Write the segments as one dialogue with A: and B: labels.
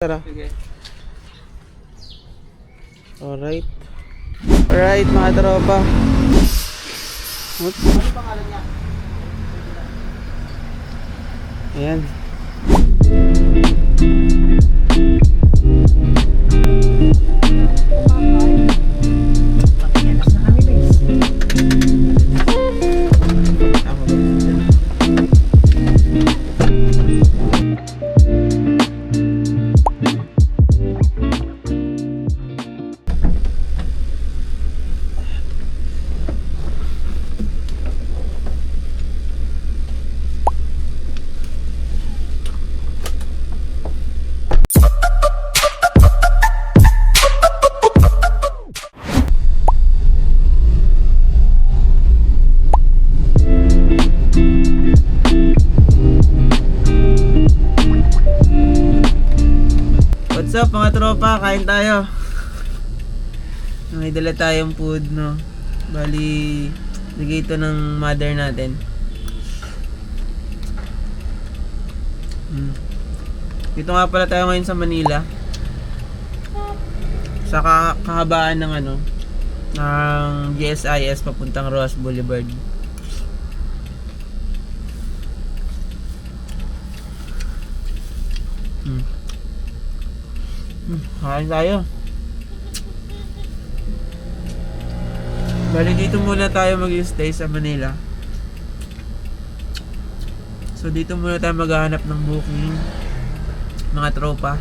A: Tara.
B: Sige.
A: Alright. Alright mga tropa. Oops.
B: Ano pangalan niya?
A: Ayan. What's up mga tropa? Kain tayo. May dala tayong food, no? Bali, bigay ito ng mother natin. Dito nga pala tayo ngayon sa Manila. Sa kahabaan ng ng GSIS papuntang Roas Boulevard. Kain tayo. Bali dito muna tayo mag-stay sa Manila. So dito muna tayo maghahanap ng booking, mga tropa.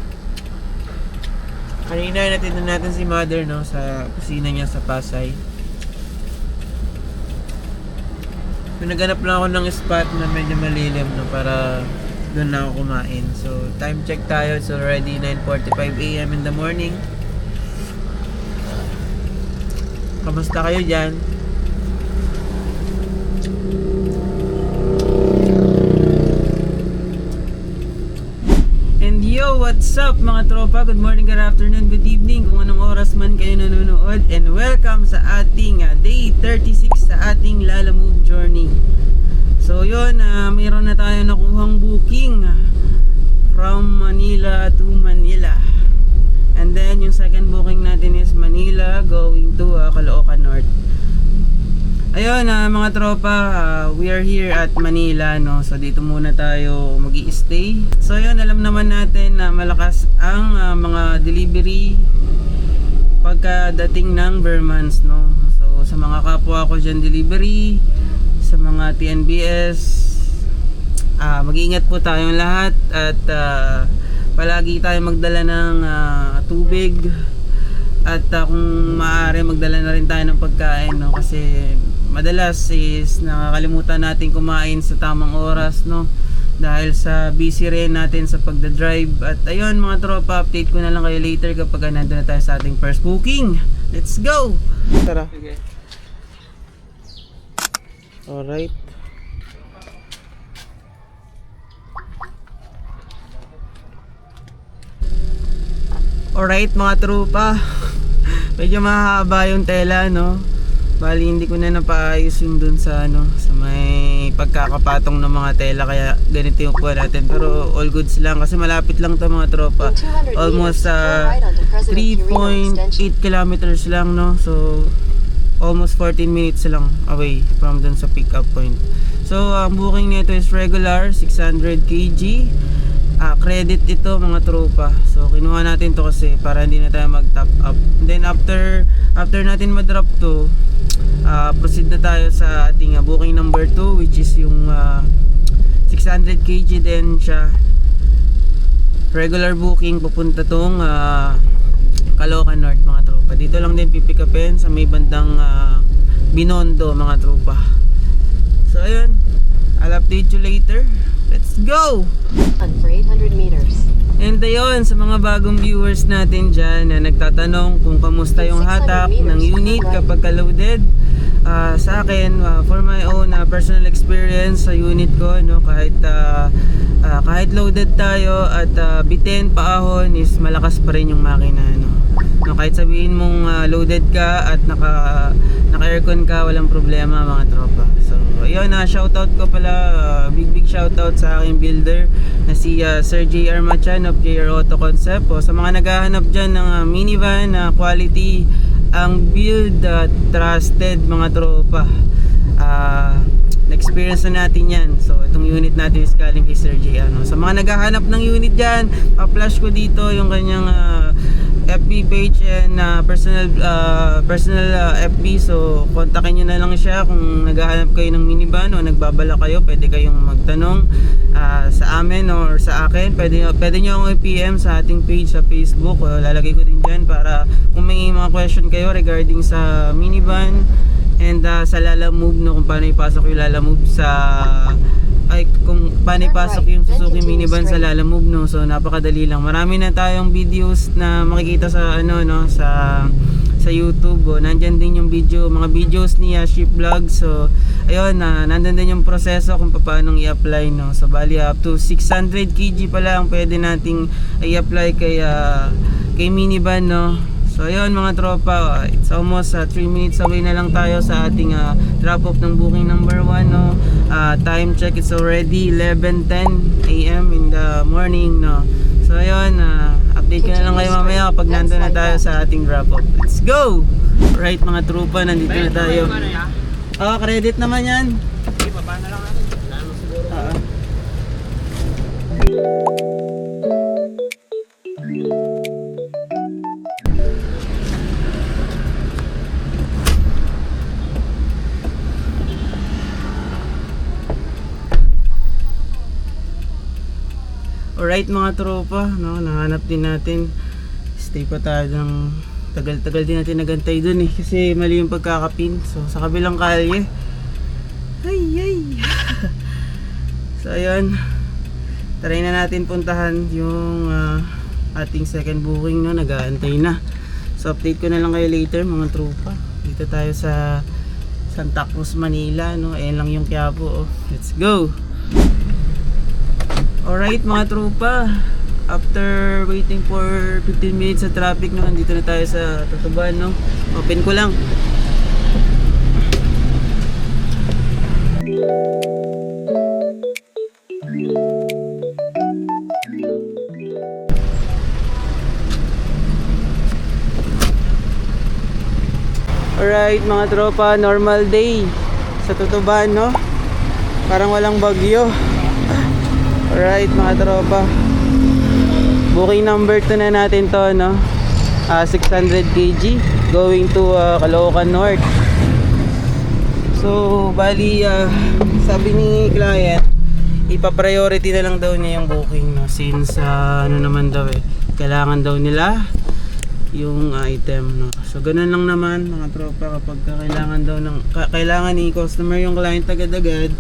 A: Kanina natin si mother, no, sa kusina niya sa Pasay. Naghanap lang ako ng spot na medyo malilim, no, para doon na ako kumain. So time check tayo. It's already 9:45 AM in the morning. Kamusta kayo dyan? And yo, what's up mga tropa? Good morning, good afternoon, good evening, kung anong oras man kayo nanonood. And welcome sa ating day 36 sa ating Lalamove journey. So yun, mayroon na tayo nakuhang booking from Manila to Manila. And then yung second booking natin is Manila going to Caloocan North. Ayun mga tropa, we are here at Manila, no. So dito muna tayo magi-stay. So yun, alam naman natin na malakas ang mga delivery pagkadating ng Vermans, no. So sa mga kapwa ko dyan delivery, sa mga TNBS, mag-iingat po tayong lahat at palagi tayo magdala ng tubig at kung maaari magdala na rin tayo ng pagkain, no, kasi madalas is nakakalimutan natin kumain sa tamang oras, no, dahil sa busy rin natin sa pagdadrive. At ayun mga tropa, update ko na lang kayo later kapag nandun na tayo sa ating first booking. Let's go! Tara.
B: Sige.
A: Alright. Alright mga tropa. Medyo mahaba yung tela, no. Bali hindi ko na napaayos yung dun sa sa may pagkakapatong ng mga tela, kaya ganito yung kuha natin. Pero all goods lang kasi malapit lang to mga tropa. Almost 3.8 kilometers lang, no. So almost 14 minutes lang away from dun sa pick up point. So ang booking nito is regular 600 kg. Credit ito mga tropa. So kinuha natin to kasi para hindi na tayo mag top up. And then after natin ma-drop to, proceed na tayo sa ating booking number 2, which is yung 600 kg din siya. Regular booking pupunta tong Caloocan North mga tropa. Dito lang din pipick upin sa may bandang Binondo mga tropa. So ayun, I'll update you later. Let's go!
C: For 800 meters.
A: And ayun, sa mga bagong viewers natin dyan na nagtatanong kung kamusta yung hatak ng unit kapag loaded, sa akin, for my own personal experience sa unit ko, no, kahit loaded tayo at bitin paahon is malakas pa rin yung makina, no. No, kahit sabihin mong loaded ka at naka-aircon ka, walang problema mga tropa. So ayun, shoutout ko pala, big shoutout sa aking builder na si Sir JR Machan of JR Auto Concept. O, sa mga naghahanap dyan ng minivan na quality, ang build trusted mga tropa. Na-experience na natin yan. So itong unit natin is galing kay Sir JR. No? Sa mga naghahanap ng unit dyan, pa-flash ko dito yung kanyang FB page and personal FB. So kontakin nyo na lang siya kung naghahanap kayo ng minivan o nagbabala kayo. Pwede kayong magtanong sa amin or sa akin. Pwede nyo akong i-PM sa ating page sa Facebook. Lalagay ko din dyan para kung may mga question kayo regarding sa minivan and sa Lalamove, no, kung paano ipasok yung Lalamove kung paano ipasok yung Suzuki minivan sa Lalamove, no. So napakadali lang. Marami na tayong videos na makikita sa sa YouTube. Nandyan din yung mga videos ni Ship Vlog. So ayun, nandun din yung proseso kung paano i-apply, no. So bali up to 600 kg pala ang pwede nating i-apply kay minivan, no. So ayun mga tropa, it's almost 3 minutes away na lang tayo sa ating drop off ng booking number 1, no. Time check, it's already 11:10 AM in the morning, no. So ayun, update ko na lang kayo mamaya kapag nandun na tayo sa ating drop off. Let's go! Right mga tropa, nandito na tayo. Credit naman yan.
B: Sige, baba na lang natin. Lalo siguro.
A: Alright mga tropa, no, nahanap din natin. Stay pa tayo ng tagal-tagal din natin nagantay dun kasi mali yung pagkakapin. So sa kabilang kalye. Ay. So ayun, try na natin puntahan yung ating second booking, no, nag-aantay na. So update ko na lang kayo later mga tropa. Dito tayo sa Santa Cruz, Manila, no. Ayan lang yung Quiapo, oh. Let's go! Alright mga tropa, after waiting for 15 minutes sa traffic, no, nandito na tayo sa Tutuban, no. Open ko lang. Alright mga tropa, normal day sa Tutuban, no. Parang walang bagyo. Alright mga tropa, booking number 2 na natin to, no. 600 kg going to Caloocan North. So bali sabi ni client, ipa-priority na lang daw niya yung booking, no, since naman daw kailangan daw nila yung item, no. So ganun lang naman mga tropa, kapag kailangan ni customer yung client agad-agad.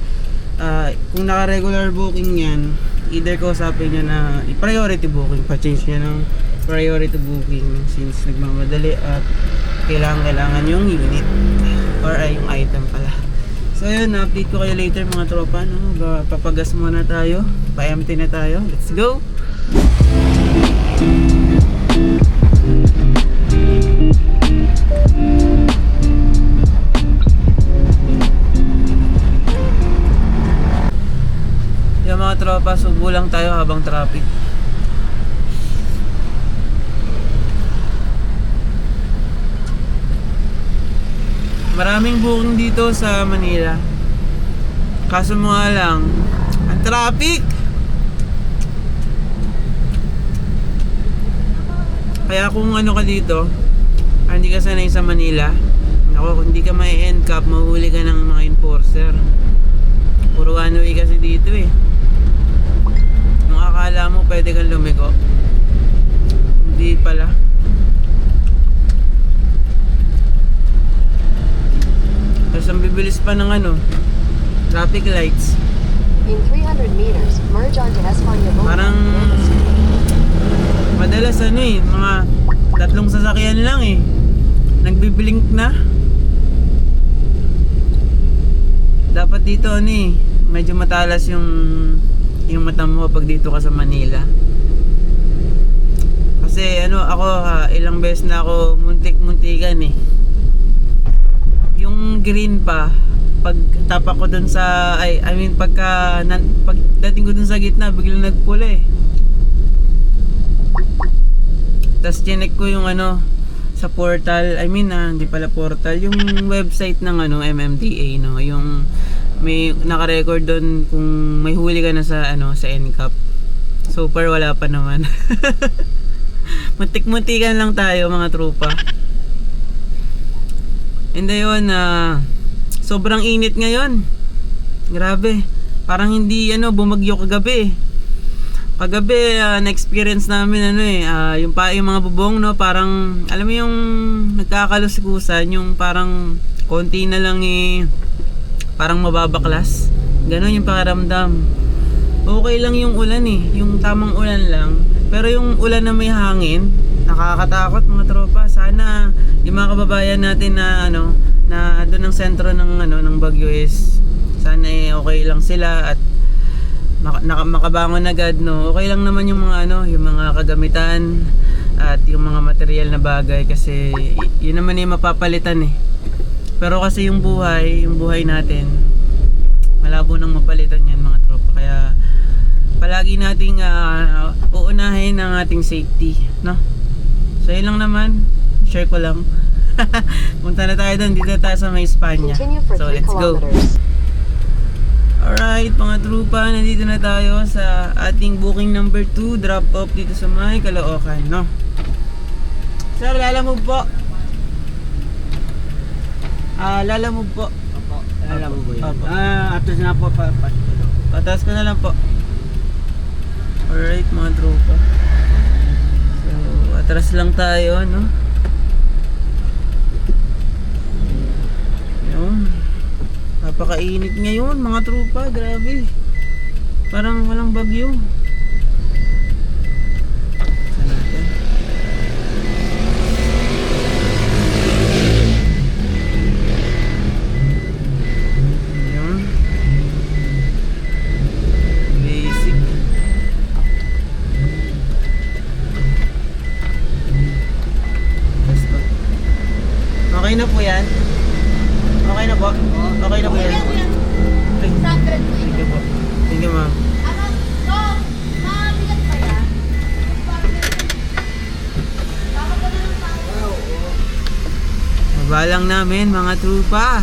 A: Kung naka-regular booking yan, either kausapin nyo na i-priority booking, pa-change nyo ng priority booking since nagmamadali at kailangan yung unit or yung item pala. So yun, update ko kayo later mga tropa, no? Papagas muna tayo, pa-empty na tayo. Let's go! Yung mga tropa, subo lang tayo habang traffic. Maraming booking dito sa Manila. Kaso mo nga lang, ang traffic! Kaya kung ano ka dito, hindi ka sanay sa Manila, kung hindi ka may NCAP, mahuli ka ng mga enforcer. Puro one way kasi dito Nung akala mo pwede kang lumiko, hindi pala. Tapos ang bibilis pa ng traffic lights.
C: In 300 meters, merge onto Espana Boulevard.
A: Parang madalas mga 3 sasakyan lang nagbiblink na. Dapat dito medyo matalas yung mata mo pag dito ka sa Manila. Kasi ako ilang beses na ako muntik-muntikan Yung green pa, pag tapak ko dun sa pagdating ko dun sa gitna, biglang nagpula eh. Tapos chinek ko yung sa portal, hindi pala portal, yung website ng MMDA, no, yung may naka-record doon kung may huli ka na sa sa NCAP. So far wala pa naman. Muntik-muntikan lang tayo mga tropa. And ayun, sobrang init ngayon. Grabe. Parang hindi bumagyo kagabi. Kagabi na-experience namin yung mga bubong, no, parang alam mo yung nagkakalusikusan, yung parang konti na lang parang mababaklas. Ganon yung pakiramdam. Okay lang yung ulan yung tamang ulan lang. Pero yung ulan na may hangin, nakakatakot mga tropa. Sana yung mga kababayan natin na na doon ng sentro ng ng Baguio is sana okay lang sila at makabangon agad, no. Okay lang naman yung mga yung mga kagamitan at yung mga material na bagay kasi yun naman yung mapapalitan Pero kasi yung buhay natin malabo nang mapalitan yan mga tropa. Kaya palagi nating uunahin ang ating safety, no. So yun lang naman, share ko lang. Punta na tayo doon, dito tayo sa may Espanya.
C: Continue for
A: So
C: 3
A: let's go.
C: kilometers.
A: Alright mga trupa, nandito na tayo sa ating booking number 2, drop off dito sa may Caloocan, no. Sir, lalamove po. Lalamove po.
B: Opo, alam mo ba yun?
A: Opo.
B: Atos na po
A: Patas ko na lang po. Alright mga trupa. So, atras lang tayo, no. Yun. Napakainit ngayon mga trupa, grabe. Parang walang bagyo. Saan natin? Yun. Basic. Okay na po yan? Okay na po? Okay na po yan? Ay, thank you po. Thank you, ma'am. Mabalang namin mga trupa.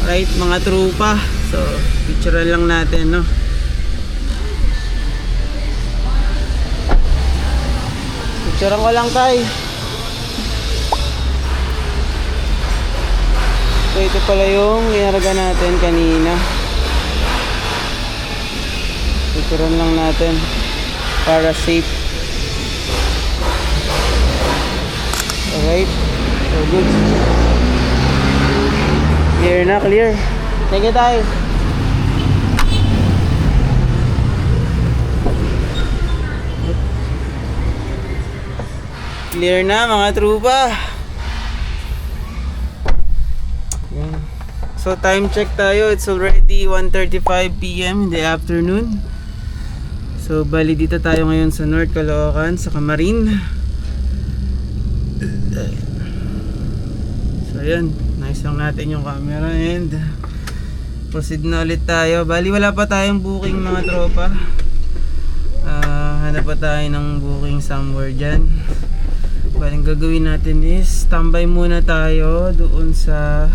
A: Right mga trupa. So, picturean lang natin, no. Picturean ko lang tayo. So, ito pala yung ginaraga natin kanina. Picturean lang natin para safe. Alright. So, good. Clear na, clear. Sige tayo. Clear na mga trupa. Yan. So time check tayo. It's already 1:35 PM in the afternoon. So bali dito tayo ngayon sa North Caloocan, sa Camarin. So yan. Nice lang natin yung camera and proceed na ulit tayo. Bali wala pa tayong booking mga tropa. Hanap pa tayo ng booking somewhere dyan. Bali ang gagawin natin is standby muna tayo doon sa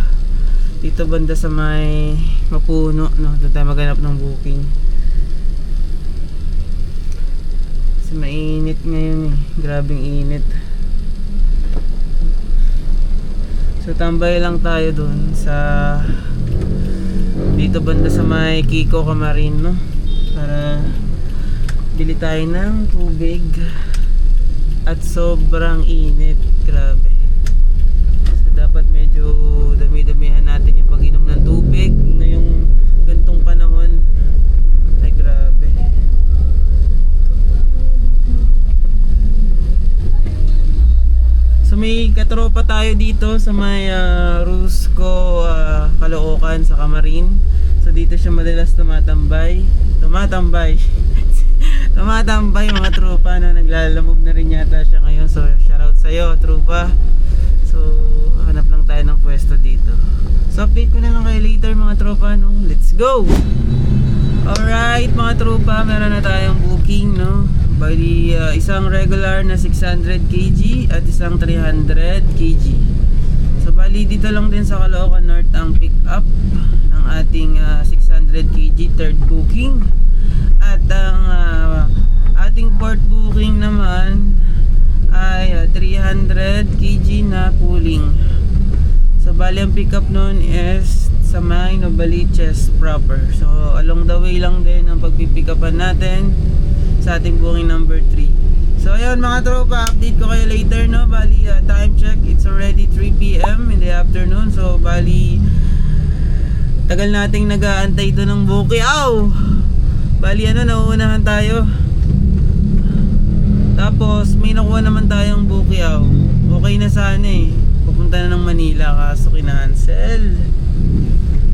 A: dito banda sa may Mapuno, no? Doon tayo maghanap ng booking. Kasi mainit ngayon Grabing init. So tambay lang tayo dun sa dito banda sa may Kiko Camarin, no? Para bili tayo ng tubig. At sobrang init, grabe. So dapat medyo dami-damihan natin yung pag-inom ng tubig ngayong gantong panahon. Ay grabe. So may katropa tayo dito sa may Rusco, Caloocan sa Camarin. So dito siya madalas tumatambay tumatambay mga tropa na naglalamove na rin yata siya ngayon. So shoutout sa'yo tropa. So hanap lang tayo ng pwesto dito. So update ko na lang kayo later mga tropa, no? Let's go! Alright mga tropa, meron na tayong booking, no? Bali isang regular na 600 kg at isang 300 kg. So bali dito lang din sa Caloocan North ang pick up ng ating 600 kg third booking. At ang ating fourth booking naman ay 300 kg na pooling. So bali ang pick up nun is sa may Novaliches proper. So along the way lang din ang pagpipick upan natin sa ating booking number 3. So ayun mga tropa, update ko kayo later, no? Bali time check, it's already 3 PM in the afternoon. So bali tagal nating nag-aantay doon ng booking. Bali nauunahan tayo. Tapos may nakuha naman tayong booking. Okay na sana pupunta na ng Manila kaso kinancel.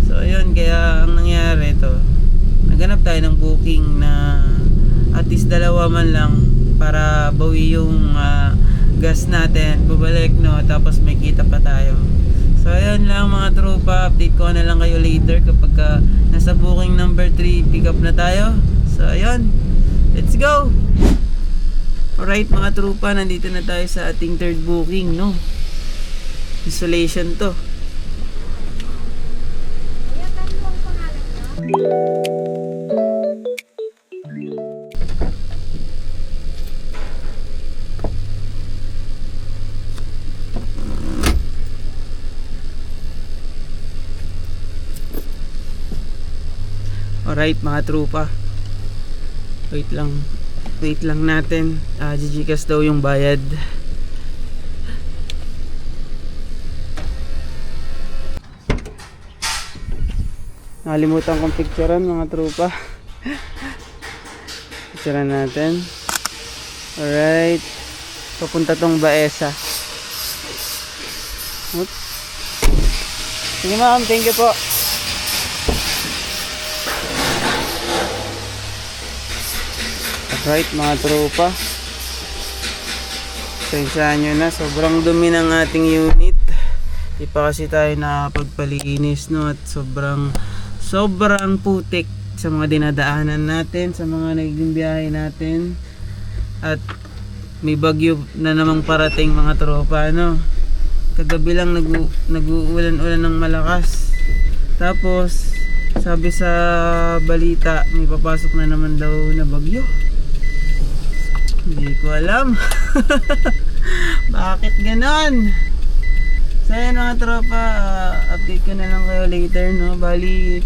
A: So ayun, kaya ang nangyari ito, naghanap tayo ng booking na at least dalawa man lang para bawi yung gas natin babalik, no? Tapos may kita pa tayo. So ayun lang mga tropa, update ko na lang kayo later kapag nasa booking number 3 pick up na tayo. So ayun, let's go! Alright mga tropa, nandito na tayo sa ating third booking, no? Isolation to. Alright mga tropa, wait lang natin. Gigikas daw yung bayad. Nakalimutan kong picturean mga tropa. Picturean natin. Alright, papunta tong Baesa. Oops. Sige ma'am, thank you po. Right mga tropa, sensyahan nyo na, sobrang dumi ng ating unit. Di pa kasi tayo nakapagpalinis, no? At sobrang putik sa mga dinadaanan natin, sa mga nagiging biyahe natin. At may bagyo na namang parating mga tropa, no? Kagabi lang nag-uulan-ulan ng malakas. Tapos sabi sa balita may papasok na naman daw na bagyo. Hindi ko alam. Bakit ganon? So yan mga tropa, update ko na lang kayo later, no? Bali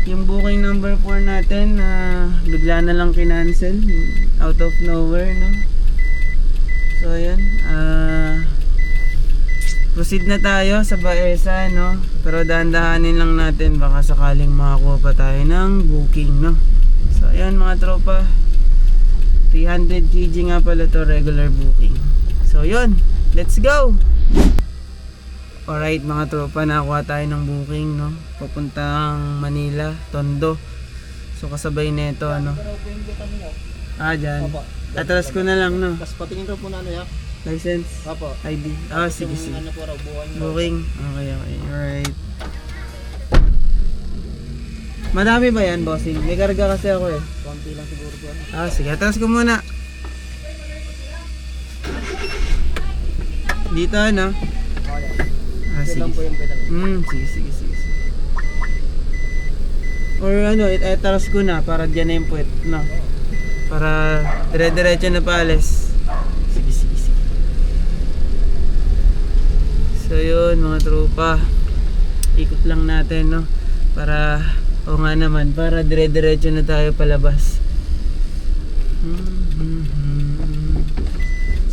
A: yung booking number 4 natin bigla na lang kinancel out of nowhere, no? So yan, proceed na tayo sa Baesa, no? Pero dahan-dahanin lang natin, baka sakaling makakuha pa tayo ng booking, no? So yan mga tropa, 300 kg nga pala to, regular booking. So yun, let's go! Alright mga tropa, nakakuha tayo ng booking, no? Papuntang Manila, Tondo. So kasabay nito, ano? Dyan. Atras ko na lang, no?
B: Tapos patingin daw po na ya?
A: License?
B: Apo.
A: ID? Sige.
B: Ano po raw,
A: Booking? Okay. Alright. Madami ba yan, bossing? May karga kasi ako
B: Konti lang siguro po.
A: Sige, atras ko muna. Dito, ano? Sige.
B: Lang po yung pedal.
A: Sige. Or ano, atras ko na para dyan na yung puwet, no? Para dire-diretso na paalis. Sige. So yun mga tropa, ikot lang natin, no? Para para dire-diretso na tayo palabas.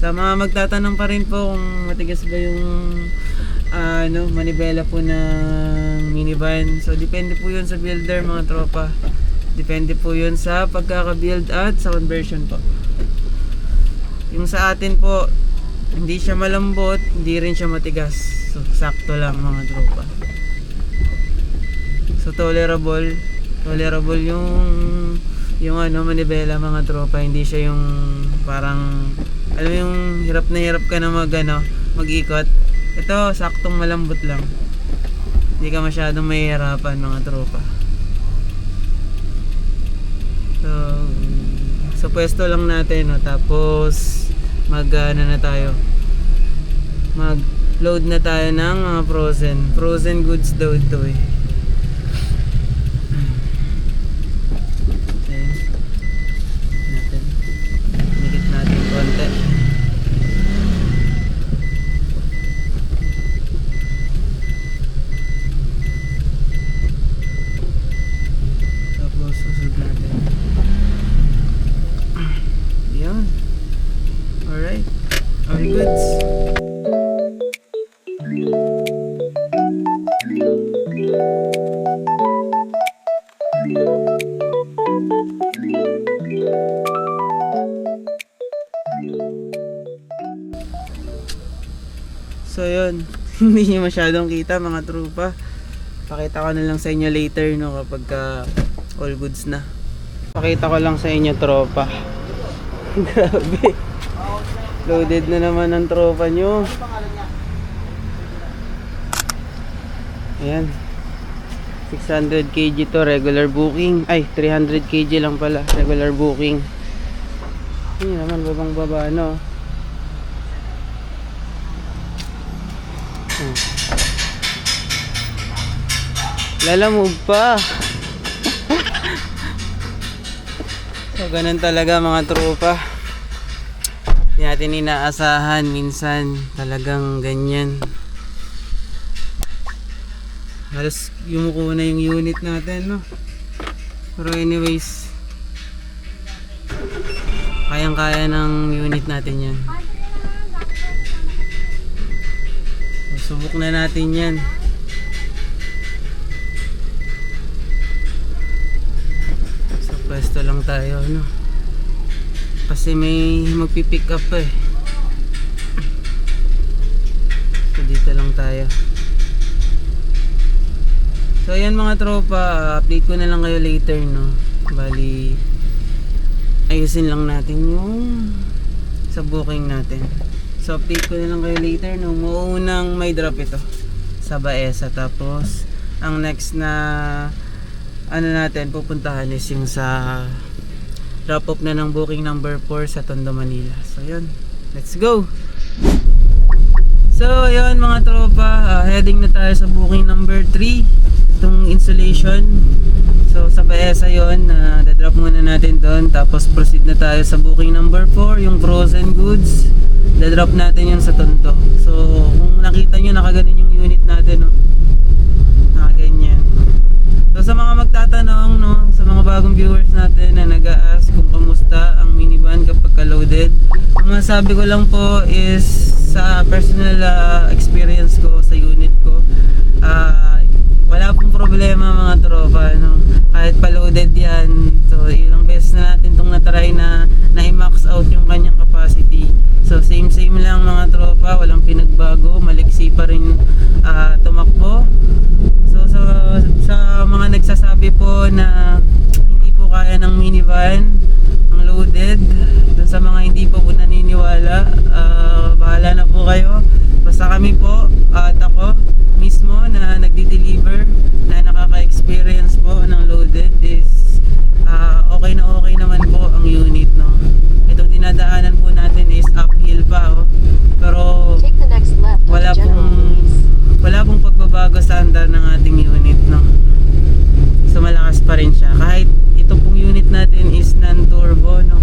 A: Sa mga magtatanong pa rin po kung matigas ba yung manibela po ng minivan. So depende po yun sa builder mga tropa. Depende po yun sa pagkaka-build at sa conversion po. Yung sa atin po, Hindi siya malambot, hindi rin siya matigas. So, sakto lang mga tropa. So, tolerable. Tolerable yung ano, manibela mga tropa. Hindi siya yung parang, alam mo yung hirap na hirap ka na mag-ikot. Ito, saktong malambot lang. Hindi ka masyadong mahihirapan mga tropa. So pwesto lang natin, no? Tapos mag load na tayo ng mga frozen goods daw ito eh. Ayan. Dikit natin konti. Tapos susod natin. Yan. Alright. All goods. So yun, hindi nyo masyadong kita mga trupa. Pakita ko na lang sa inyo later, no, kapag all goods na. Pakita ko lang sa inyo tropa. Grabe. Loaded na naman ang tropa nyo. Ayan. 600 kg to, regular booking. Ay, 300 kg lang pala, regular booking. Hindi naman babang baba, no. Lalamove pa. So ganun talaga mga tropa. Hindi natin inaasahan, minsan talagang ganyan. Halos yumuko na yung unit natin, no. Pero anyways, kayang-kaya ng unit natin yan. So, subok na natin yan. Sa pwesto lang tayo, no. Kasi may magpipick up eh. So dito lang tayo. So ayan mga tropa, update ko na lang kayo later, no. Bali ayusin lang natin yung sa booking natin. So update ko na lang kayo later, no. Mauunang may drop ito sa Baesa, tapos ang next na ano natin pupuntahan is yung sa drop off na ng booking number 4 sa Tondo, Manila. So yun, let's go. So yun mga tropa, heading na tayo sa booking number 3, itong insulation. So sa Baesa yun, dadrop muna natin doon, tapos proceed na tayo sa booking number 4, yung frozen goods. Dadrop natin yun sa Tondo. So kung nakita nyo, nakaganon yung unit natin, no? Nakaganyan. So sa mga magtatanong, no, sa mga bagong viewers natin na nag-a-ask kung kamusta ang minivan kapag ka-loaded, ang masabi ko lang po is sa personal experience ko sa unit ko, wala pong problema mga tropa, no? Kahit pa-loaded yan. So ilang beses na natin itong natry na i-max out yung kanyang capacity. So same lang mga tropa, walang pinagbago, maliksi pa rin tumakbo. So sa mga nagsasabi po na hindi po kaya ng minivan ang loaded, dun sa mga hindi po naniniwala, bahala na po kayo. Basta kami po at ako mismo na nagdi-deliver, na nakaka-experience po ng loaded is okay naman po ang unit, no. Itong dinadaanan po natin is uphill pa, oh. Pero
C: Take the next left
A: wala
C: on General Louise.
A: pong pagbabago sa andar ng ating unit, no. So malakas pa rin siya kahit ito pong unit natin is non-turbo, no.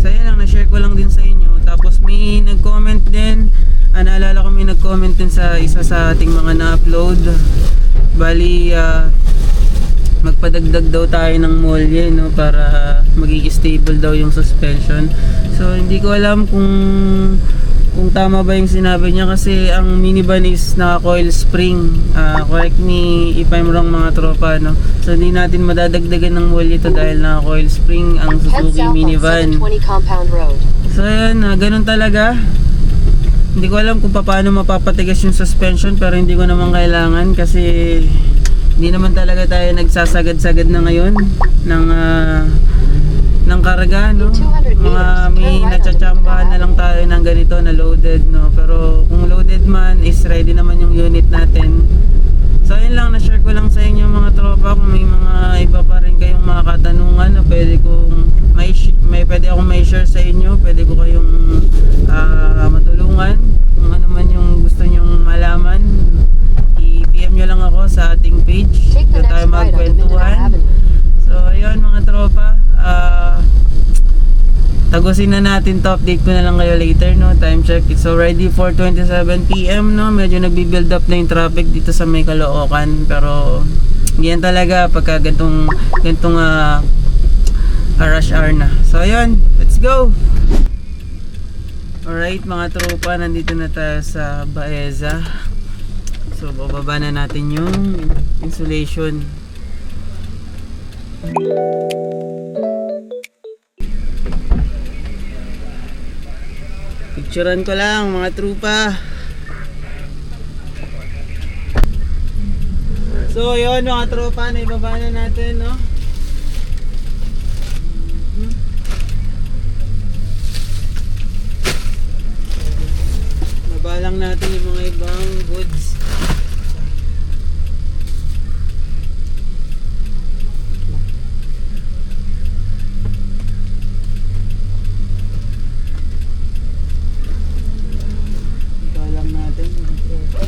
A: So yan lang, na-share ko lang din sa inyo. Tapos may nag-comment din, naalala ko may nag-comment din sa isa sa ating mga na-upload. Bali magpadagdag daw tayo ng molye, no, para magiging stable daw yung suspension. So hindi ko alam kung tama ba yung sinabi niya, kasi ang minivan is naka-coil spring. Correct me if I'm wrong mga tropa, no. So hindi natin madadagdagan ng molye ito dahil naka-coil spring ang
C: Head
A: Suzuki
C: south on
A: minivan.
C: 720 Compound Road.
A: So ayan, ganun talaga. Hindi ko alam kung paano mapapatigas yung suspension, pero hindi ko naman kailangan kasi hindi naman talaga tayo nagsasagad-sagad na ngayon ng karga, no? Mga may natsatsambahan na lang tayo ng ganito na loaded, no? Pero kung loaded man, is ready naman yung unit natin. So ayun lang, na-share ko lang sa inyo mga tropa. Kung may mga iba pa rin kayong mga katanungan na pwede akong may share sa inyo, pwede ko kayong matulungan. Kung ano man yung gusto nyong malaman, i-PM nyo lang ako sa ating page.
C: Take the
A: Doon tayo
C: next right on the Mindanao
A: magkwentuhan.
C: Avenue.
A: So ayun mga tropa, tagusin na natin to. Update ko na lang kayo later, no? Time check, it's already 4:27 PM, no? Medyo nagbi-build up na yung traffic dito sa may Caloocan, pero ganyan talaga pagka gantong rush hour na. So ayun, let's go. Alright mga tropa, nandito na tayo sa Baeza. So bababa na natin yung insulation. Picturean ko lang mga tropa. So yun mga tropa, naibaba na natin, no? Baba lang natin yung mga ibang goods. Baba lang natin mga tropa.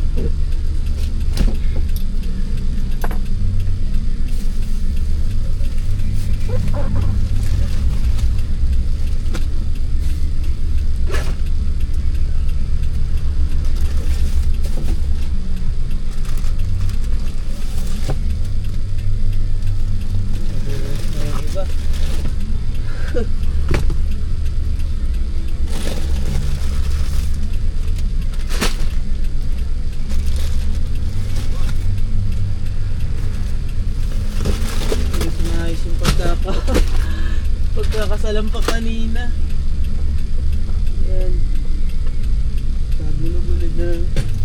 A: Pagkakasalampak kanina. Ayan. Gulog-gulog na.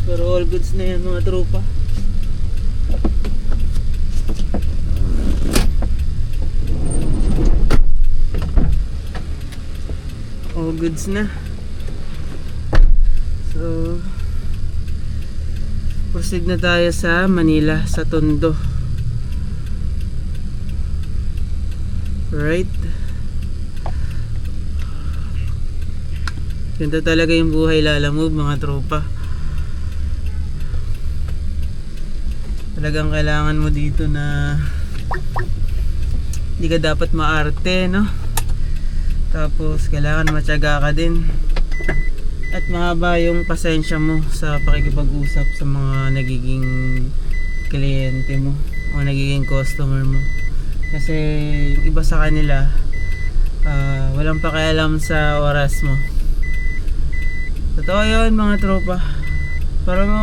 A: Pero all goods na yan mga tropa. All goods na. So proceed na tayo sa Manila, sa Tondo. Right. Ganda talaga yung buhay lalamove mga tropa. Talagang kailangan mo dito na hindi ka dapat maarte, no? Tapos kailangan matyaga ka din. At mahaba yung pasensya mo sa pakikipag-usap sa mga nagiging kliyente mo o nagiging customer mo. Kasi yung iba sa kanila walang pakialam sa oras mo. Totoo yun mga tropa. Parang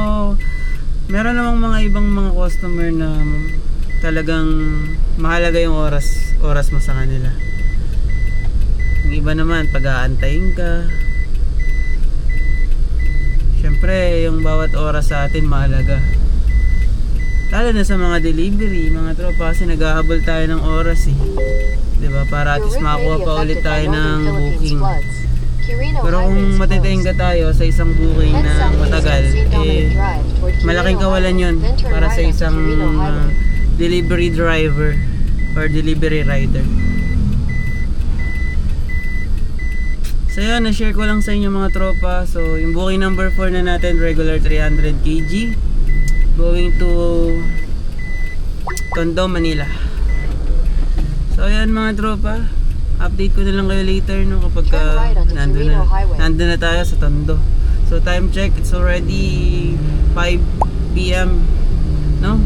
A: meron namang mga ibang mga customer na talagang mahalaga yung oras mo sa kanila. Yung iba naman pag-aantayin ka. Syempre yung bawat oras sa atin mahalaga. Lalo na sa mga delivery, mga tropa, kasi naghahabol tayo ng oras eh. 'Di ba? Para at least makakuha pa ulit tayo ng booking. Pero kung matitengga tayo sa isang booking na matagal, malaking kawalan yun para sa isang delivery driver or delivery rider. So yun, na-share ko lang sa inyo mga tropa. So yung booking number 4 na natin, regular 300 kg, going to Tondo, Manila. So ayan mga tropa, update ko na lang kayo later, no, kapag nandun na tayo sa Tondo. So time check, it's already 5 PM, no?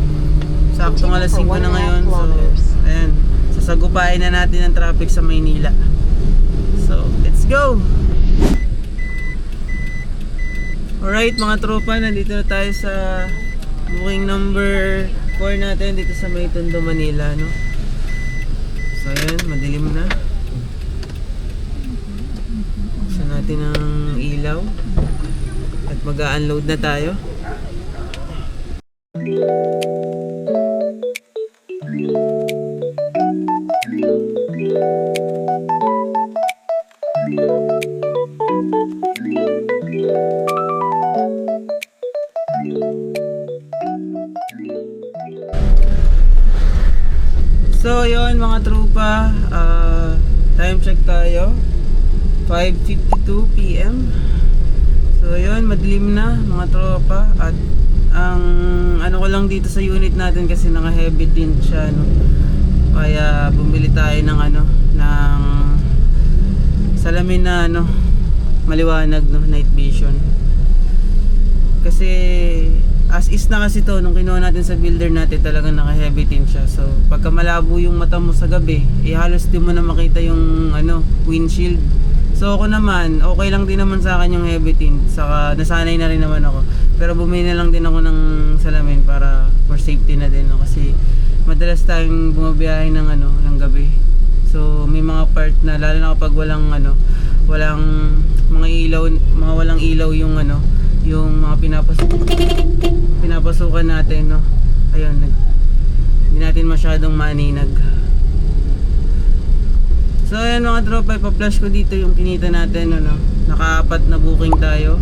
A: Saktong alas 5 na ngayon. So ayan, sasagupain na natin ang traffic sa Maynila. So let's go. Alright mga tropa, nandito na tayo sa booking number 4 natin dito sa may Tondo, Manila, no? So ayan, madilim na. Buksan natin ng ilaw at mag-unload na tayo. So yun mga tropa, time check tayo, 5:52 PM. So yun, madilim na mga tropa. At ang ano ko lang dito sa unit natin kasi naka heavy tint siya, no? Kaya bumili tayo ng ng salamin na maliwanag, no, night vision. Kasi as is na kasi to, nung kinuha natin sa builder natin, talagang naka heavy tint siya. So pagka malabo yung mata mo sa gabi, halos di mo na makita yung windshield. So ako naman, okay lang din naman sa akin yung heavy tint, saka nasanay na rin naman ako. Pero bumili na lang din ako ng salamin para for safety na din, no? Kasi madalas tayong bumabiyahe ng ng gabi. So may mga part na, lalo na kapag walang mga ilaw, mga walang ilaw yung yung mga pinapasukan natin, no. Ayun, hindi natin masyadong maaninag. So ayan mga tropa, ipa-flash ko dito yung kinita natin, naka-4 na booking tayo.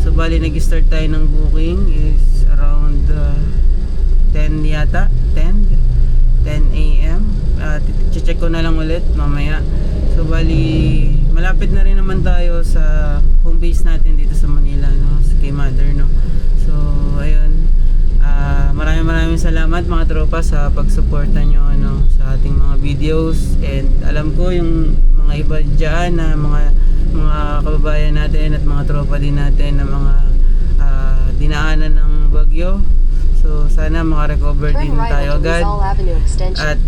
A: So bali nag-start tayo ng booking is around 10 yata, 10 AM. Check ko na lang ulit mamaya. So bali malapit na rin naman tayo sa home base natin dito sa Manila, no, sa kay Mother, no. So ayun, maraming salamat mga tropa sa pagsuporta nyo sa ating mga videos. And alam ko yung mga iba dyan na mga kababayan natin at mga tropa din natin na mga dinaanan ng bagyo. So sana makarecover din
C: Turn right
A: tayo
C: onto
A: agad.
C: Rizal Avenue Extension.
A: At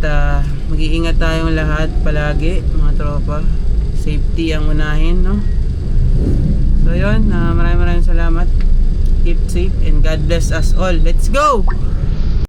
A: mag-iingat tayong lahat palagi mga tropa. Safety ang unahin, no? So yun, maraming salamat. Keep safe and God bless us all. Let's go!